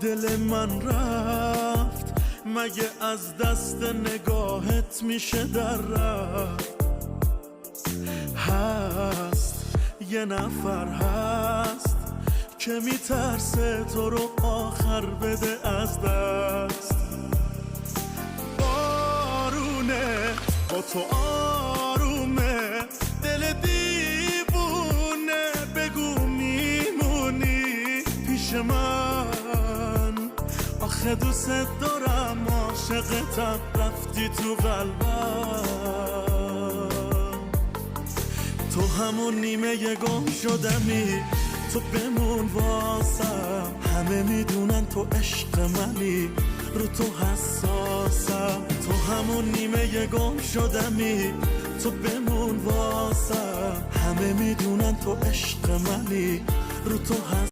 دل من رفت مگه از دست نگاهت میشه در رفت؟ هست یه نفر هست که میترسه تو رو آخر بده از دست. بارونه با تو آرومه، دل دیوونه، بگو میمونی پیش من؟ آخه دوست دارم، عاشقتم، رفتی تو قلبم. تو همون نیمه گم شدمی، تو بمون واسم. همه میدونن تو عشق منی، رو تو حساسم. تو همون نیمه گم شدمی، تو بمون واسم. همه میدونن تو عشق منی، رو تو حساسم.